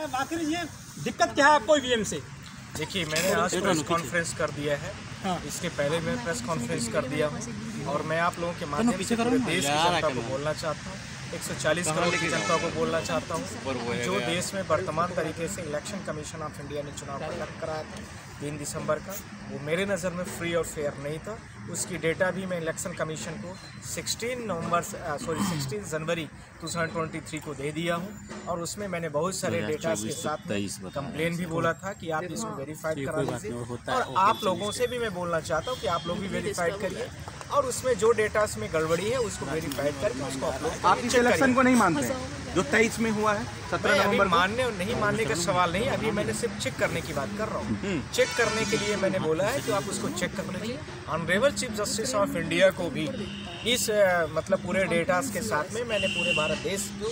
आखिर ये दिक्कत क्या है आपको ईवीएम से? देखिए, मैंने आज प्रेस कॉन्फ्रेंस कर दिया है। इसके पहले मैं प्रेस कॉन्फ्रेंस कर दिया हूँ और मैं आप लोगों के माध्यम से पूरे देश की जनता को बोलना चाहता हूँ, 140 करोड़ की जनता को बोलना चाहता हूँ। जो देश में वर्तमान तरीके से इलेक्शन कमीशन ऑफ इंडिया ने चुनाव कंडक्ट कराया था 3 दिसंबर का, वो मेरे नज़र में फ्री और फेयर नहीं था। उसकी डेटा भी मैं इलेक्शन कमीशन को 16 जनवरी 2023 को दे दिया हूँ और उसमें मैंने बहुत सारे डेटा के साथ कंप्लेन भी बोला था कि आप इसको वेरीफाइड करा लीजिए और आप लोगों से भी मैं बोलना चाहता हूँ कि आप लोग भी वेरीफाइड करिए और उसमें जो डेटा में गड़बड़ी है उसको वेरीफाइड करके उसको अपलोड। आप इस इलेक्शन को नहीं मानते हैं जो 23 में हुआ है 17 नवंबर? मानने और नहीं मानने का सवाल नहीं, अभी मैंने सिर्फ चेक करने की बात कर रहा हूँ। चेक करने के लिए मैंने बोला है कि आप उसको चेक कर लीजिए। Honourable chief justice of India को भी इस मतलब पूरे डेटास के साथ में मैंने पूरे भारत देश को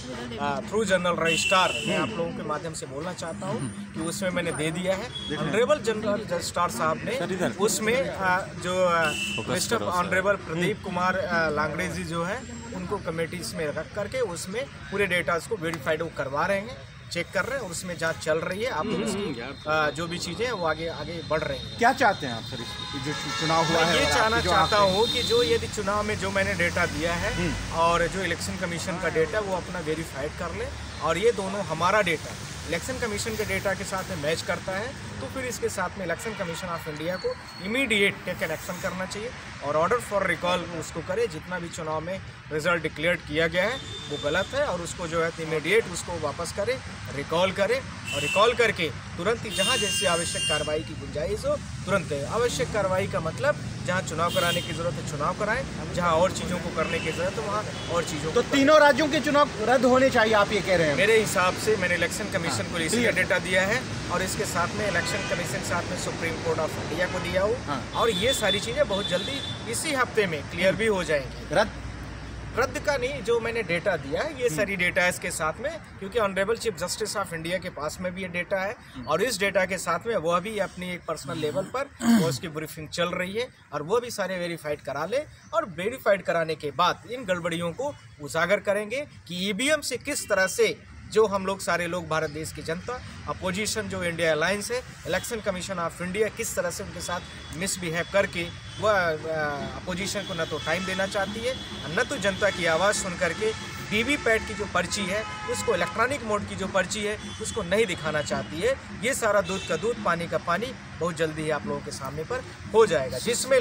थ्रू जनरल रजिस्ट्रार मैं आप लोगों के माध्यम से बोलना चाहता हूँ कि उसमें मैंने दे दिया है। ऑनरेबल जनरल रजिस्ट्रार साहब ने उसमें जो मिस्टर ऑनरेबल प्रदीप कुमार लांगड़े जी जो है उनको कमेटीज में रख करके उसमें पूरे डेटास को वेरीफाइड वो करवा रहे हैं, चेक कर रहे हैं और उसमें जांच चल रही है। आप उसकी जो भी चीज़ें हैं वो आगे बढ़ रही हैं। क्या चाहते हैं आप सर जो चुनाव हुआ है? ये चाहना चाहता हूँ कि जो यदि चुनाव में जो मैंने डेटा दिया है और जो इलेक्शन कमीशन का डेटा वो अपना वेरीफाइड कर ले और ये दोनों हमारा डेटा इलेक्शन कमीशन के डेटा के साथ में मैच करता है तो फिर इसके साथ में इलेक्शन कमीशन ऑफ इंडिया को इमीडिएट टेक एन एक्शन करना चाहिए और ऑर्डर फॉर रिकॉल उसको करे। जितना भी चुनाव में रिजल्ट डिक्लेयर किया गया है वो गलत है और उसको जो है इमीडिएट उसको वापस करे, रिकॉल करे और रिकॉल करके तुरंत ही जहाँ जैसी आवश्यक कार्रवाई की गुंजाइश हो तुरंत आवश्यक कार्रवाई का मतलब जहाँ चुनाव कराने की जरूरत है चुनाव कराएं, जहाँ और चीज़ों को करने की जरूरत है वहाँ और चीज़ों तो तीनों राज्यों के चुनाव रद्द होने चाहिए आप ये कह रहे हैं? मेरे हिसाब से मैंने इलेक्शन कमीशन को इसी का डेटा दिया है और इसके साथ में इलेक्शन कमीशन साथ में सुप्रीम कोर्ट ऑफ इंडिया को दिया हो और ये सारी चीज़ें बहुत जल्दी इसी हफ्ते में क्लियर भी हो जाएंगी। रद्द का नहीं, जो मैंने डेटा दिया है ये सारी डेटा है इसके साथ में, क्योंकि honourable chief justice of India के पास में भी ये डेटा है और इस डेटा के साथ में वह भी अपनी एक पर्सनल लेवल पर वो उसकी ब्रीफिंग चल रही है और वो भी सारे वेरीफाइड करा ले और वेरीफाइड कराने के बाद इन गड़बड़ियों को उजागर करेंगे कि ईवीएम से किस तरह से जो हम लोग सारे लोग भारत देश की जनता अपोजिशन जो इंडिया अलायंस है इलेक्शन कमीशन ऑफ इंडिया किस तरह से उनके साथ मिसबिहेव करके वह अपोजिशन को न तो टाइम देना चाहती है न तो जनता की आवाज़ सुन करके वीवीपैट की जो पर्ची है उसको इलेक्ट्रॉनिक मोड की जो पर्ची है उसको नहीं दिखाना चाहती है। ये सारा दूध का दूध पानी का पानी बहुत जल्दी ही आप लोगों के सामने पर हो जाएगा, जिसमें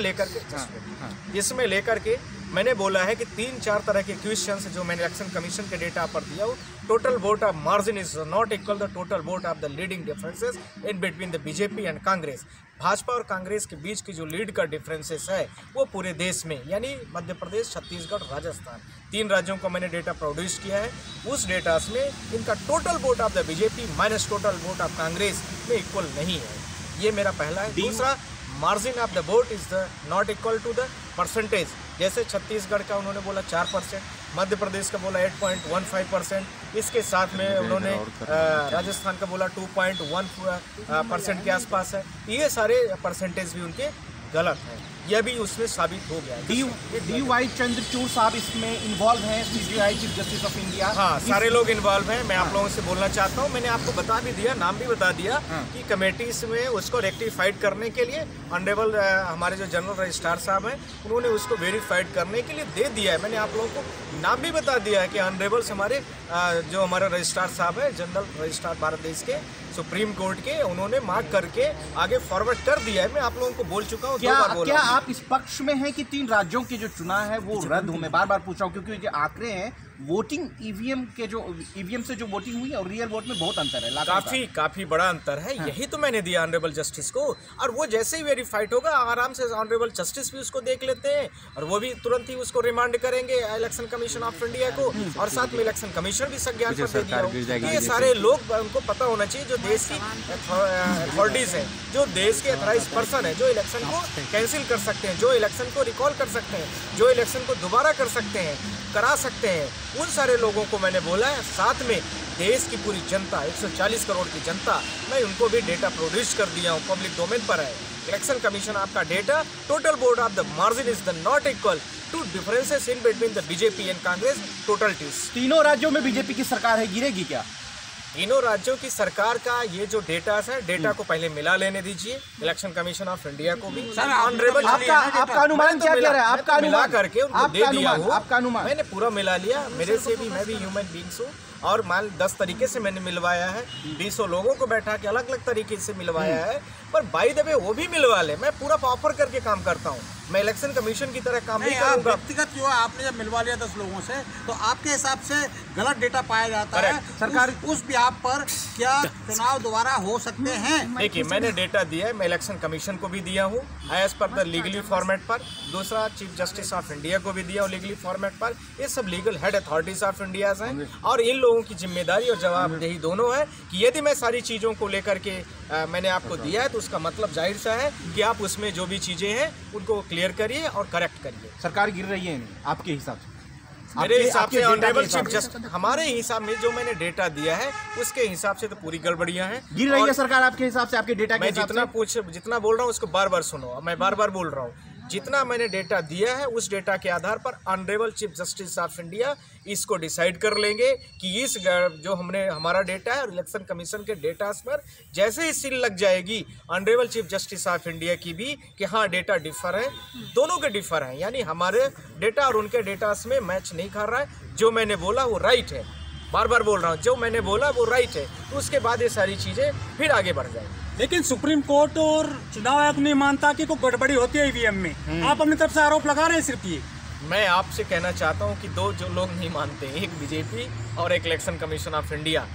लेकर के मैंने बोला है कि 3-4 तरह के क्वेश्चंस जो मैंने इलेक्शन कमीशन के डेटा पर दिया हो। Total vote of margin is not equal the total vote of the leading differences in between the BJP and Congress. Bhajpa और कांग्रेस के बीच की जो लीड का डिफरेंसेस है वो पूरे देश में यानी मध्य प्रदेश, छत्तीसगढ़, राजस्थान 3 राज्यों को मैंने डेटा प्रोड्यूस किया है। उस डेटा में इनका total vote of the BJP minus total vote of Congress में इक्वल नहीं है। ये मेरा पहला है। दूसरा, margin of the vote is the not equal to the percentage. जैसे छत्तीसगढ़ का उन्होंने बोला 4%, मध्य प्रदेश का बोला 8.15%, इसके साथ में उन्होंने राजस्थान का बोला 2.1% के आसपास है। ये सारे परसेंटेज भी उनके गलत हैं, यह भी उसमें साबित हो गया। डी.वाई. चंद्रचूड़ साहब इसमें इन्वॉल्व हैं, CJI chief justice of India. हाँ, सारे लोग इन्वॉल्व हैं। मैं आप लोगों से बोलना चाहता हूँ, मैंने आपको बता भी दिया, नाम भी बता दिया कि कमेटीज में उसको रेक्टिफाइड करने के लिए ऑनरेबल हमारे जो जनरल रजिस्ट्रार साहब हैं उन्होंने उसको वेरीफाइड करने के लिए दे दिया है। मैंने आप लोगों को नाम भी बता दिया है कि ऑनरेबल्स हमारे जो हमारे रजिस्ट्रार साहब है जनरल रजिस्ट्रार भारत देश के सुप्रीम कोर्ट के, उन्होंने मार्क करके आगे फॉरवर्ड कर दिया है। मैं आप लोगों को बोल चुका हूँ। क्या आप इस पक्ष में हैं कि 3 राज्यों के जो चुनाव है वो रद्द हो? मैं बार बार पूछ रहा हूँ क्योंकि जो आंकड़े हैं वोटिंग ईवीएम से जो वोटिंग हुई है और रियल वोट में बहुत अंतर है, काफी बड़ा अंतर है। यही तो मैंने दिया ऑनरेबल जस्टिस को और वो जैसे ही वेरीफाइड होगा आराम से ऑनरेबल जस्टिस भी उसको देख लेते हैं और वो भी तुरंत ही उसको रिमांड करेंगे इलेक्शन कमीशन ऑफ इंडिया को और साथ में इलेक्शन कमीशन भी संज्ञान पर दे दिया। ये सारे लोग उनको पता होना चाहिए जो देश की अथॉरिटीज है, जो देश के अथॉराइज पर्सन है, जो इलेक्शन को कैंसिल कर सकते हैं, जो इलेक्शन को रिकॉल कर सकते हैं, जो इलेक्शन को दोबारा कर सकते हैं, करा सकते हैं, उन सारे लोगों को मैंने बोला है। साथ में देश की पूरी जनता 140 करोड़ की जनता, मैं उनको भी डेटा प्रोड्यूस कर दिया हूँ, पब्लिक डोमेन पर है। इलेक्शन कमीशन आपका data total vote of the margin is the not equal to differences in between the BJP and Congress total 3 राज्यों में बीजेपी की सरकार है, गिरेगी क्या? तीनों राज्यों की सरकार का ये जो डेटा है, डेटा को पहले मिला लेने दीजिए इलेक्शन कमीशन ऑफ इंडिया को भी। ऑनरेबल आपका अनुमान क्या कह रहा है? आपका मिला करके उनको दे दिया हूँ, आपका अनुमान मैंने पूरा मिला लिया। मेरे से भी, मैं भी ह्यूमन बींग्स हूँ और मान 10 तरीके से मैंने मिलवाया है, 200 लोगों को बैठा के अलग अलग तरीके से मिलवाया है। पर बाय द वे वो भी मिलवा ले, मैं पूरा प्रॉपर करके काम करता हूँ, मैं इलेक्शन कमीशन की तरह काम नहीं करूँगा। व्यक्तिगत जो है आपने जब मिलवा लिया 10 लोगों से, तो आपके हिसाब से गलत डेटा पाया जाता है सरकार उस बिहाफ पर, क्या चुनाव दोबारा हो सकते हैं? देखिए, मैंने डेटा दिया है, मैं इलेक्शन कमीशन को भी दिया हूँ as per the legally format पर, दूसरा चीफ जस्टिस ऑफ इंडिया को भी दिया हूँ लीगली फॉर्मेट पर। ये सब legal head authorities of India हैं और इन लोगों की जिम्मेदारी और जवाबदेही दोनों है कि यदि मैं सारी चीज़ों को लेकर के मैंने आपको दिया है तो उसका मतलब जाहिर सा है कि आप उसमें जो भी चीज़ें हैं उनको क्लियर करिए और करेक्ट करिए। सरकार गिर रही है आपके हिसाब से? मेरे हिसाब से ऑनरेबल चीफ जस्टिस, हमारे हिसाब में जो मैंने डेटा दिया है उसके हिसाब से तो पूरी गड़बड़ियां हैं। गिर रही है सरकार आपके हिसाब से, आपके डेटा के मैं हिसाब से? जितना बोल रहा हूँ उसको बार बार सुनो, मैं बार बार बोल रहा हूँ। जितना मैंने डेटा दिया है उस डेटा के आधार पर honourable chief justice of India इसको डिसाइड कर लेंगे कि इस जो हमारा डेटा है और इलेक्शन कमीशन के डेटा पर जैसे ही सील लग जाएगी honourable chief justice of India की भी कि हाँ डेटा डिफर है, दोनों के डिफर हैं, यानी हमारे डेटा और उनके डेटा में मैच नहीं कर रहा है। जो मैंने बोला वो राइट है, बार बार बोल रहा हूँ, जो मैंने बोला वो राइट है, तो उसके बाद ये सारी चीज़ें फिर आगे बढ़ जाएंगी। लेकिन सुप्रीम कोर्ट और चुनाव आयोग नहीं मानता कि कोई गड़बड़ी होती है ईवीएम में। आप अपनी तरफ से आरोप लगा रहे हैं सिर्फ ये। मैं आपसे कहना चाहता हूं कि दो जो लोग नहीं मानते, एक बीजेपी और एक इलेक्शन कमीशन ऑफ इंडिया।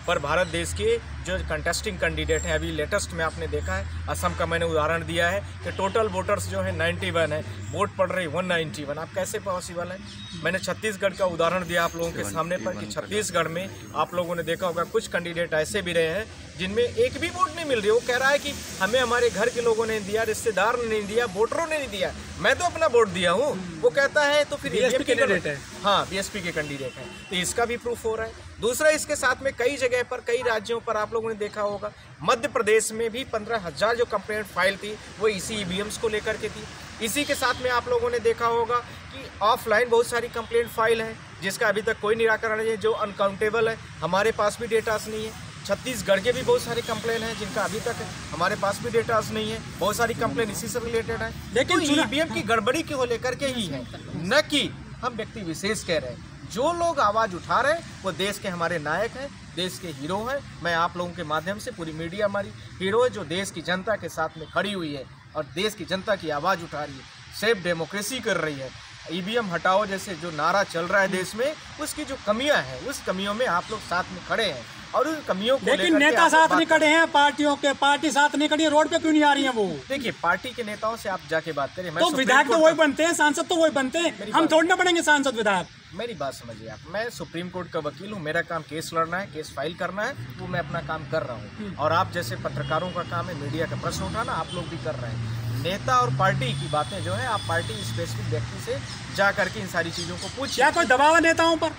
पर भारत देश के जो कंटेस्टिंग कैंडिडेट हैं, अभी लेटेस्ट में आपने देखा है असम का मैंने उदाहरण दिया है कि टोटल वोटर्स जो है 91 है, वोट पड़ रही 191। आप कैसे पॉसिबल है? मैंने छत्तीसगढ़ का उदाहरण दिया आप लोगों के सामने पर कि छत्तीसगढ़ में आप लोगों ने देखा होगा कुछ कैंडिडेट ऐसे भी रहे हैं जिनमें एक भी वोट नहीं मिल रही। वो कह रहा है कि हमें हमारे घर के लोगों ने दिया, रिश्तेदार ने नहीं दिया, वोटरों ने नहीं दिया, मैं तो अपना वोट दिया हूँ। वो कहता है तो फिर बीएसपी कैंडिडेट है। हाँ, बीएसपी के कैंडिडेट हैं, तो इसका भी प्रूफ हो रहा है। दूसरा, इसके साथ में कई जगह पर, कई राज्यों पर आप लोगों ने देखा होगा, मध्य प्रदेश में भी 15,000 जो कंप्लेंट फाइल थी वो इसी ईवीएम्स को लेकर के थी। इसी के साथ में आप लोगों ने देखा होगा कि ऑफलाइन बहुत सारी कंप्लेंट फाइल है जिसका अभी तक कोई निराकरण नहीं है, जो अनकाउंटेबल है, हमारे पास भी डेटास नहीं है। छत्तीसगढ़ के भी बहुत सारे कंप्लेन हैं जिनका अभी तक हमारे पास भी डेटास नहीं है, बहुत सारी कंप्लेन इसी से रिलेटेड है। लेकिन ईवीएम की गड़बड़ी को लेकर के ही है, न कि हम व्यक्ति विशेष कह रहे हैं। जो लोग आवाज़ उठा रहे हैं वो देश के हमारे नायक हैं, देश के हीरो हैं। मैं आप लोगों के माध्यम से, पूरी मीडिया हमारी हीरो है जो देश की जनता के साथ में खड़ी हुई है और देश की जनता की आवाज़ उठा रही है, सेफ डेमोक्रेसी कर रही है। ईवीएम हटाओ जैसे जो नारा चल रहा है देश में, उसकी जो कमियां हैं उस कमियों में आप लोग साथ में खड़े हैं और उन कमियों को लेकिन नेता साथ नहीं खड़े हैं, पार्टी साथ नहीं खड़ी है, रोड पे क्यों नहीं आ रही है वो? देखिए, पार्टी के नेताओं से आप जाके बात करें। तो विधायक तो वही बनते हैं, सांसद तो वही बनते हैं, हम थोड़ी ना बनेंगे सांसद विधायक। मेरी बात समझिए आप, मैं सुप्रीम कोर्ट का वकील हूँ, मेरा काम केस लड़ना है, केस फाइल करना है, वो मैं अपना काम कर रहा हूँ। और आप जैसे पत्रकारों का काम है मीडिया का प्रश्न उठाना, आप लोग भी कर रहे हैं। नेता और पार्टी की बातें जो है आप पार्टी स्पेसिफिक व्यक्ति से जा करके इन सारी चीज़ों को पूछिए। क्या कोई दबाव है नेताओं पर?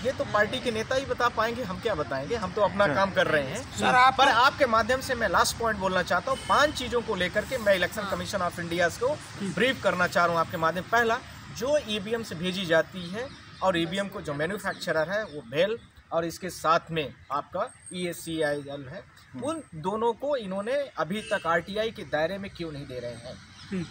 ये तो पार्टी के नेता ही बता पाएंगे, हम क्या बताएंगे, हम तो अपना काम कर रहे हैं। पर आपके माध्यम से मैं लास्ट पॉइंट बोलना चाहता हूँ, 5 चीज़ों को लेकर के मैं इलेक्शन कमीशन ऑफ इंडिया को ब्रीफ करना चाह रहा हूँ आपके माध्यम। पहला, जो ईवीएम से भेजी जाती है और ईवीएम को जो मैन्युफैक्चरर है वो भेल और इसके साथ में आपका ESCIL है, उन दोनों को इन्होंने अभी तक RTI के दायरे में क्यों नहीं दे रहे हैं?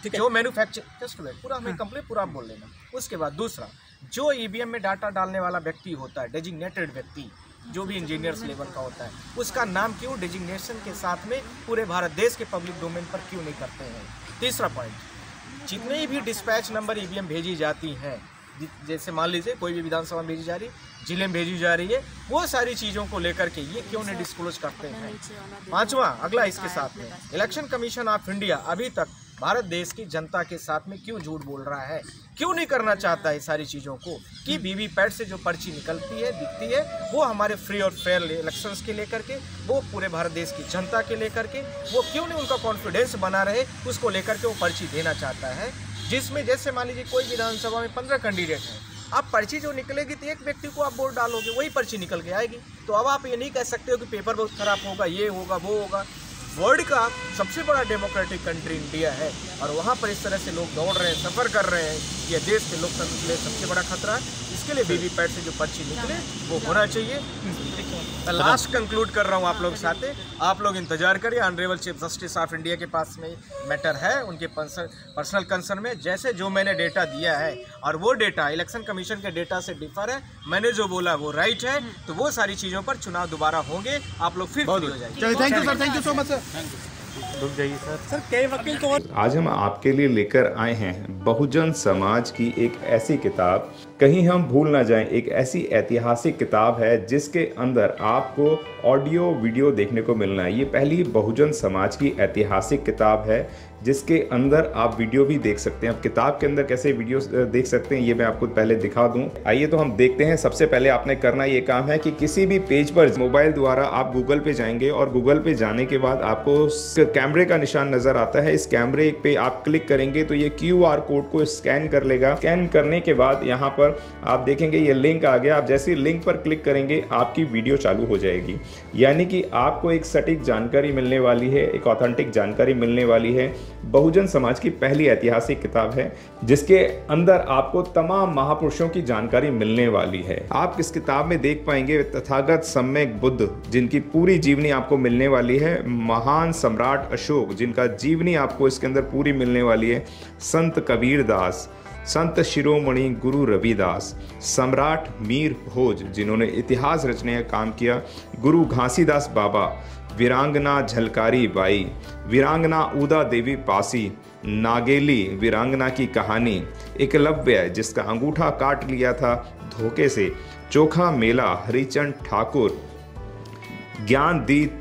जो मैन्युफैक्चर, जस्ट वेट, पूरा हमें कंप्लीट पूरा बोल लेना। उसके बाद दूसरा, जो ईवीएम में डाटा डालने वाला व्यक्ति होता है, डेजिग्नेटेड व्यक्ति, जो भी इंजीनियर्स लेवल का होता है, उसका नाम क्यों डेजिग्नेशन के साथ में पूरे भारत देश के पब्लिक डोमेन पर क्यों नहीं करते हैं? तीसरा पॉइंट, जितने भी डिस्पैच नंबर ईवीएम भेजी जाती हैं, जैसे मान लीजिए कोई भी विधानसभा में भेजी जा रही है, जिले में भेजी जा रही है, वो सारी चीज़ों को लेकर के ये क्यों नहीं डिस्क्लोज करते हैं? 5वां, अगला इसके साथ में, इलेक्शन कमीशन ऑफ इंडिया अभी तक भारत देश की जनता के साथ में क्यों झूठ बोल रहा है, क्यों नहीं करना चाहता है सारी चीज़ों को कि वीवीपैट से जो पर्ची निकलती है, दिखती है, वो हमारे फ्री और फेयर इलेक्शंस के लेकर के, वो पूरे भारत देश की जनता के लेकर के, वो क्यों नहीं उनका कॉन्फिडेंस बना रहे, उसको लेकर के वो पर्ची देना चाहता है। जिसमें जैसे मान लीजिए कोई विधानसभा में 15 कैंडिडेट हैं, आप पर्ची जो निकलेगी तो एक व्यक्ति को आप वोट डालोगे, वही पर्ची निकल के आएगी। तो अब आप ये नहीं कह सकते हो कि पेपर बहुत खराब होगा, ये होगा, वो होगा। वर्ल्ड का सबसे बड़ा डेमोक्रेटिक कंट्री इंडिया है और वहाँ पर इस तरह से लोग दौड़ रहे हैं, सफ़र कर रहे हैं, ये देश के लोकतंत्र के लिए सबसे बड़ा खतरा है। इसके लिए वीवीपैट से जो पर्ची निकले वो होना चाहिए। लास्ट कंक्लूड कर रहा हूँ आप लोगों के साथ, आप लोग इंतजार करिए। Honourable chief justice of India के पास में मैटर है, उनके पर्सनल कंसर्न में जैसे जो मैंने डेटा दिया है और वो डेटा इलेक्शन कमीशन के डेटा से डिफर है, मैंने जो बोला वो राइट है, तो वो सारी चीज़ों पर चुनाव दोबारा होंगे, आप लोग फिर फ्री हो जाएंगे। Thank you sir, thank you so much sir. रुक जाइए सर कई वकील तो आज हम आपके लिए लेकर आए हैं बहुजन समाज की एक ऐसी किताब, कहीं हम भूल ना जाएं, एक ऐसी ऐतिहासिक किताब है जिसके अंदर आपको ऑडियो वीडियो देखने को मिलना है। ये पहली बहुजन समाज की ऐतिहासिक किताब है जिसके अंदर आप वीडियो भी देख सकते हैं। अब किताब के अंदर कैसे वीडियो देख सकते हैं ये मैं आपको पहले दिखा दूं। आइए तो हम देखते हैं। सबसे पहले आपने करना ये काम है कि किसी भी पेज पर मोबाइल द्वारा आप गूगल पे जाएंगे और गूगल पे जाने के बाद आपको कैमरे का निशान नजर आता है। इस कैमरे पे आप क्लिक करेंगे तो ये QR कोड को स्कैन कर लेगा। स्कैन करने के बाद यहाँ पर आप देखेंगे ये लिंक आ गया। आप जैसे लिंक पर क्लिक करेंगे आपकी वीडियो चालू हो जाएगी, यानी कि आपको एक सटीक जानकारी मिलने वाली है, एक ऑथेंटिक जानकारी मिलने वाली है। बहुजन समाज की पहली ऐतिहासिक किताब है जिसके अंदर आपको तमाम महापुरुषों की जानकारी मिलने वाली है। आप इस किताब में देख पाएंगे तथागत सम्यक बुद्ध जिनकी पूरी जीवनी आपको मिलने वाली है, महान सम्राट अशोक जिनका जीवनी आपको इसके अंदर पूरी मिलने वाली है, संत कबीर दास, संत शिरोमणि गुरु रविदास, सम्राट मीर भोज जिन्होंने इतिहास रचने का काम किया, गुरु घासीदास बाबा, वीरांगना झलकारी बाई, वीरांगना उदा देवी पासी, नागेली वीरांगना की कहानी, एकलव्य जिसका अंगूठा काट लिया था धोखे से, चोखा मेला हरिचंद ठाकुर, ज्ञानदीप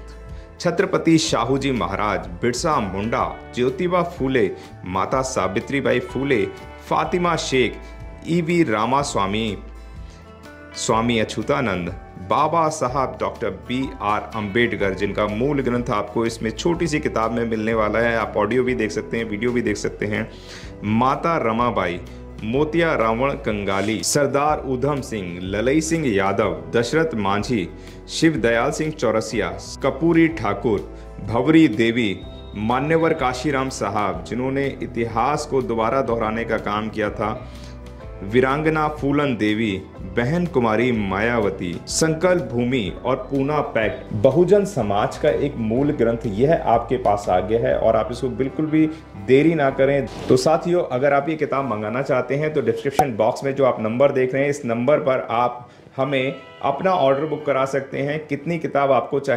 छत्रपति शाहूजी महाराज, बिरसा मुंडा, ज्योतिबा फूले, माता सावित्रीबाई फूले, फातिमा शेख, EV रामास्वामी, स्वामी अच्युतानंद, बाबा साहब डॉक्टर BR अम्बेडकर जिनका मूल ग्रंथ आपको इसमें छोटी सी किताब में मिलने वाला है। आप ऑडियो भी देख सकते हैं, वीडियो भी देख सकते हैं। माता रमाबाई, मोतिया रावण कंगाली, सरदार उधम सिंह, ललई सिंह यादव, दशरथ मांझी, शिव दयाल सिंह चौरसिया, कपूरी ठाकुर, भवरी देवी, मान्यवर काशीराम साहब जिन्होंने इतिहास को दोबारा दोहराने का काम किया था, वीरांगना फूलन देवी, बहन कुमारी मायावती, संकल्प भूमि और पूना पैक्ट। बहुजन समाज का एक मूल ग्रंथ यह आपके पास आ गया है और आप इसको बिल्कुल भी देरी ना करें। तो साथियों, अगर आप ये किताब मंगाना चाहते हैं तो डिस्क्रिप्शन बॉक्स में जो आप नंबर देख रहे हैं इस नंबर पर आप हमें अपना ऑर्डर बुक करा सकते हैं। कितनी किताब आपको चाहिए